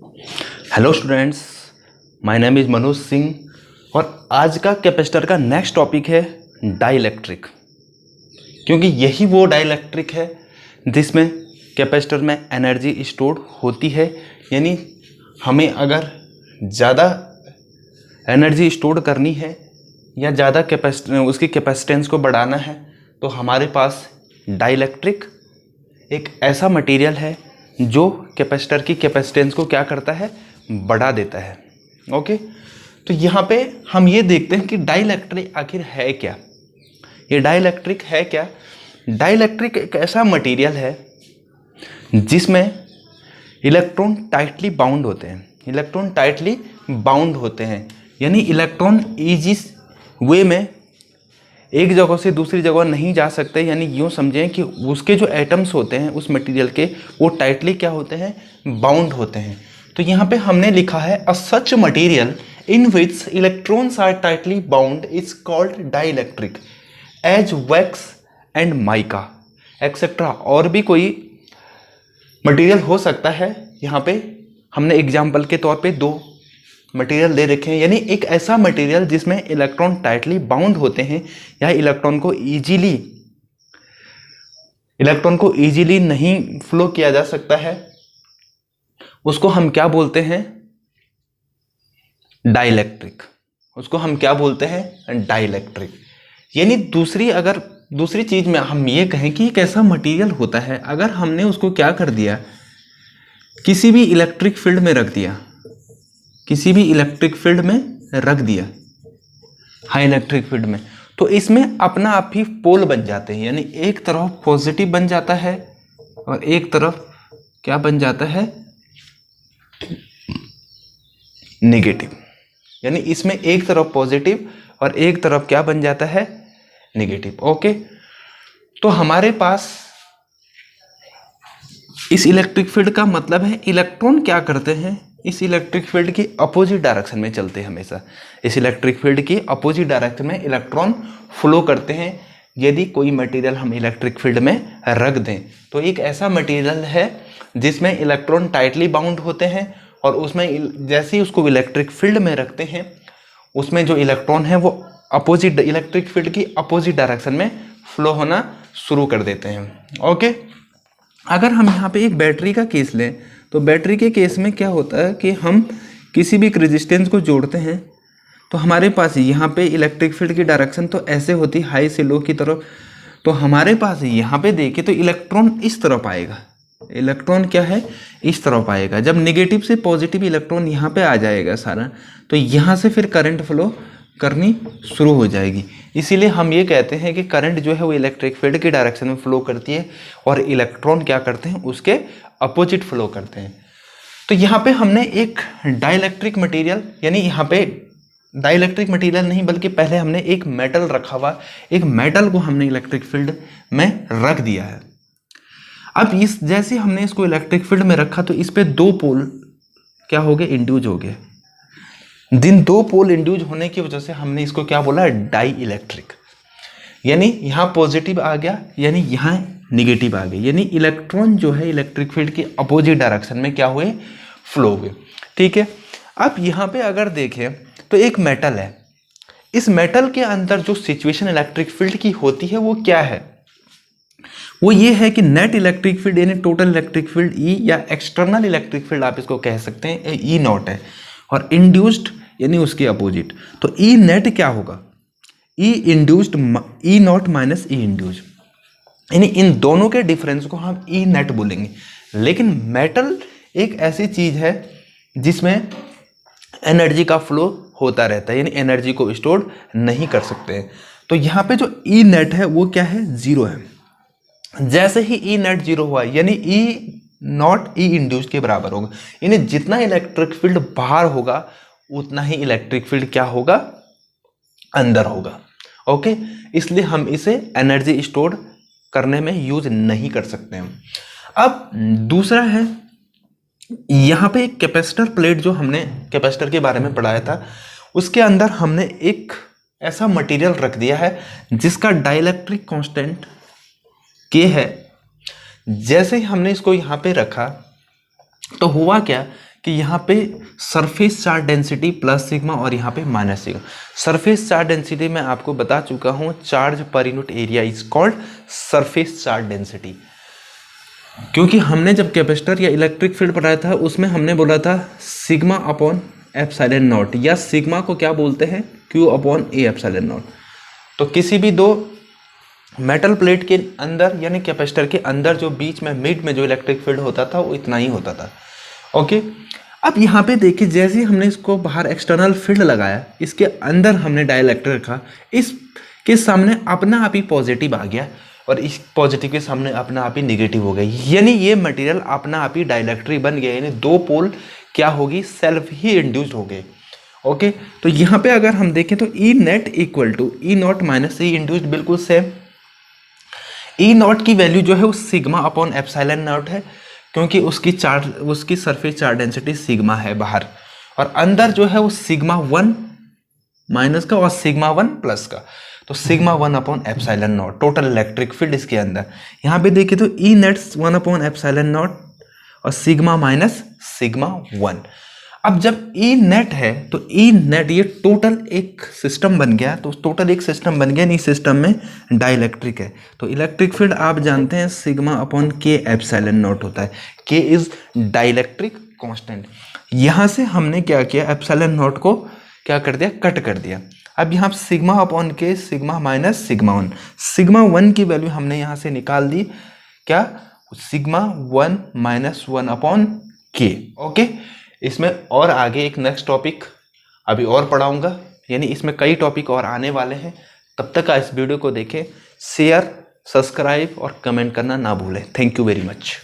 Hello students, my name is Manoj Singh और आज का कैपेसिटर का नेक्स्ट टॉपिक है डाइलेक्ट्रिक। क्योंकि यही वो डाइलेक्ट्रिक है जिसमें कैपेसिटर में एनर्जी स्टोर होती है। यानी हमें अगर ज़्यादा एनर्जी स्टोर करनी है या ज़्यादा उसकी कैपेसिटेंस को बढ़ाना है तो हमारे पास डाइलेक्ट्रिक एक ऐसा मटेरियल है जो कैपेसिटर की कैपेसिटेंस को क्या करता है, बढ़ा देता है। ओके, तो यहाँ पे हम ये देखते हैं कि डाइलेक्ट्रिक आखिर है क्या। ये डाइलेक्ट्रिक है क्या? डाइलेक्ट्रिक एक ऐसा मटेरियल है जिसमें इलेक्ट्रॉन टाइटली बाउंड होते हैं। इलेक्ट्रॉन टाइटली बाउंड होते हैं यानी इलेक्ट्रॉन इजी वे में एक जगह से दूसरी जगह नहीं जा सकते। यानी यूँ समझें कि उसके जो एटम्स होते हैं उस मटेरियल के, वो टाइटली क्या होते हैं, बाउंड होते हैं। तो यहाँ पे हमने लिखा है a such material in which electrons are tightly bound is called dielectric as wax and mica etcetera. और भी कोई मटेरियल हो सकता है। यहाँ पे हमने एग्जाम्पल के तौर पे दो मटेरियल दे रखे हैं। यानी एक ऐसा मटेरियल जिसमें इलेक्ट्रॉन टाइटली बाउंड होते हैं या इलेक्ट्रॉन को इजीली नहीं फ्लो किया जा सकता है, उसको हम क्या बोलते हैं, डाइलेक्ट्रिक। उसको हम क्या बोलते हैं, डाइलेक्ट्रिक। यानी दूसरी चीज में हम ये कहें कि एक ऐसा मटेरियल होता है, अगर हमने उसको क्या कर दिया, किसी भी इलेक्ट्रिक फील्ड में रख दिया, हाई इलेक्ट्रिक फील्ड में, तो इसमें अपना आप ही पोल बन जाते हैं। यानी एक तरफ पॉजिटिव बन जाता है और एक तरफ क्या बन जाता है, नेगेटिव। यानी इसमें एक तरफ पॉजिटिव और एक तरफ क्या बन जाता है, नेगेटिव। ओके, तो हमारे पास इस इलेक्ट्रिक फील्ड का मतलब है इलेक्ट्रॉन क्या करते हैं, इस इलेक्ट्रिक फील्ड की अपोजिट डायरेक्शन में चलते हैं हमेशा। इस इलेक्ट्रिक फील्ड की अपोजिट डायरेक्शन में इलेक्ट्रॉन फ्लो करते हैं। यदि कोई मटेरियल हम इलेक्ट्रिक फील्ड में रख दें तो एक ऐसा मटेरियल है जिसमें इलेक्ट्रॉन टाइटली बाउंड होते हैं और उसमें जैसे ही उसको इलेक्ट्रिक फील्ड में रखते हैं उसमें जो इलेक्ट्रॉन है वो अपोजिट इलेक्ट्रिक फील्ड की अपोजिट डायरेक्शन में फ्लो होना शुरू कर देते हैं। ओके, अगर हम यहाँ पे एक बैटरी का केस लें तो बैटरी के केस में क्या होता है कि हम किसी भी रेजिस्टेंस को जोड़ते हैं तो हमारे पास यहाँ पे इलेक्ट्रिक फील्ड की डायरेक्शन तो ऐसे होती, हाई से लो की तरफ। तो हमारे पास यहाँ पे देखिए तो इलेक्ट्रॉन इस तरफ आएगा, इलेक्ट्रॉन क्या है, इस तरफ आएगा। जब नेगेटिव से पॉजिटिव इलेक्ट्रॉन यहाँ पे आ जाएगा सारा, तो यहाँ से फिर करंट फ्लो करनी शुरू हो जाएगी। इसीलिए हम ये कहते हैं कि करंट जो है वो इलेक्ट्रिक फील्ड की डायरेक्शन में फ्लो करती है और इलेक्ट्रॉन क्या करते हैं, उसके अपोजिट फ्लो करते हैं। तो यहाँ पे हमने एक डाइलेक्ट्रिक मटेरियल, यानी यहाँ पे डाइलेक्ट्रिक मटेरियल नहीं बल्कि पहले हमने एक मेटल रखा हुआ, एक मेटल को हमने इलेक्ट्रिक फील्ड में रख दिया है। अब इस जैसे हमने इसको इलेक्ट्रिक फील्ड में रखा तो इस पे दो पोल क्या हो गए, इंड्यूज हो गए। जिन दो पोल इंड्यूज होने की वजह से हमने इसको क्या बोला, डाई इलेक्ट्रिक। यानी यहाँ पॉजिटिव आ गया, यानी यहाँ निगेटिव आ गया। यानी इलेक्ट्रॉन जो है इलेक्ट्रिक फील्ड के अपोजिट डायरेक्शन में क्या हुए, फ्लो हुए। ठीक है, अब यहाँ पे अगर देखें तो एक मेटल है, इस मेटल के अंदर जो सिचुएशन इलेक्ट्रिक फील्ड की होती है वो क्या है, वो ये है कि नेट इलेक्ट्रिक फील्ड यानी टोटल इलेक्ट्रिक फील्ड ई, या एक्सटर्नल इलेक्ट्रिक फील्ड आप इसको कह सकते हैं, ई नॉट है, और इंड्यूस्ड यानी उसके अपोजिट। तो ई नेट क्या होगा, E induced E naught minus E induced, यानी इन दोनों के डिफरेंस को हम ई नेट बोलेंगे। लेकिन मेटल एक ऐसी चीज है जिसमें एनर्जी का फ्लो होता रहता है, यानी एनर्जी को स्टोर नहीं कर सकते हैं। तो यहाँ पे जो ई नेट है वो क्या है, जीरो है। जैसे ही ई नेट जीरो हुआ यानी ई नॉट ई इंड्यूस्ड के बराबर होगा, यानी जितना इलेक्ट्रिक फील्ड बाहर होगा उतना ही इलेक्ट्रिक फील्ड क्या होगा, अंदर होगा। ओके, इसलिए हम इसे एनर्जी स्टोर करने में यूज नहीं कर सकते हैं। अब दूसरा है, यहाँ पे एक कैपेसिटर प्लेट जो हमने कैपेसिटर के बारे में पढ़ाया था, उसके अंदर हमने एक ऐसा मटेरियल रख दिया है जिसका डाइलेक्ट्रिक कांस्टेंट K है। जैसे ही हमने इसको यहाँ पे रखा तो हुआ क्या कि यहाँ पे surface charge density plus sigma और यहाँ पे minus sigma. Surface charge density मैं आपको बता चुका हूँ, charge per unit area is called surface charge density. क्योंकि हमने जब कैपेसिटर या इलेक्ट्रिक फील्ड पढ़ाया था उसमें हमने बोला था सिग्मा अपॉन एप्सिलॉन नॉट, या सिग्मा को क्या बोलते हैं, Q upon A epsilon not. तो किसी भी दो मेटल प्लेट के अंदर यानी कैपेसिटर के अंदर जो बीच में मिड में जो इलेक्ट्रिक फील्ड होता था वो इतना ही होता था। ओके, अब यहाँ पे देखिए जैसे ही हमने इसको बाहर एक्सटर्नल फील्ड लगाया, इसके अंदर हमने डाइलेक्ट्रिक रखा, इसके सामने अपना आप ही पॉजिटिव आ गया और इस पॉजिटिव के सामने अपना आप ही निगेटिव हो गई, यानी ये मटेरियल अपना आप ही डाइलेक्ट्रिक बन गया, यानी दो पोल क्या होगी, सेल्फ ही इंड्यूस्ड हो गए। ओके, तो यहाँ पे अगर हम देखें तो E net equal to E naught minus E induced, बिल्कुल सेम। ई नॉट की वैल्यू जो है वो सिग्मा अपॉन एप्सिलॉन नॉट है, क्योंकि उसकी सरफेस चार्ज डेंसिटी सिग्मा है बाहर, और अंदर जो है वो सिग्मा 1 माइनस का और सिग्मा 1 प्लस का, तो sigma 1 upon epsilon not total electric field इसके अंदर। यहाँ पे देखिए तो E net 1 upon epsilon not और सिग्मा माइनस सिग्मा 1। अब जब ई नेट है तो ई नेट ये टोटल एक सिस्टम बन गया, तो टोटल एक सिस्टम बन गया, इस सिस्टम में डाइलेक्ट्रिक है, तो इलेक्ट्रिक फील्ड आप जानते हैं सिग्मा अपॉन के एप्सिलॉन नॉट होता है। के इज डाइलेक्ट्रिक कांस्टेंट। यहाँ से हमने क्या किया, एप्सिलॉन नॉट को क्या कर दिया, कट कर दिया। अब यहाँ सिग्मा अपॉन के सिग्मा माइनस सिग्मा 1, सिग्मा 1 की वैल्यू हमने यहाँ से निकाल दी, क्या, सिग्मा 1 माइनस 1 अपॉन के। ओके, इसमें और आगे एक नेक्स्ट टॉपिक अभी और पढ़ाऊंगा, यानी इसमें कई टॉपिक और आने वाले हैं। तब तक इस वीडियो को देखें, शेयर, सब्सक्राइब और कमेंट करना ना भूलें। Thank you very much.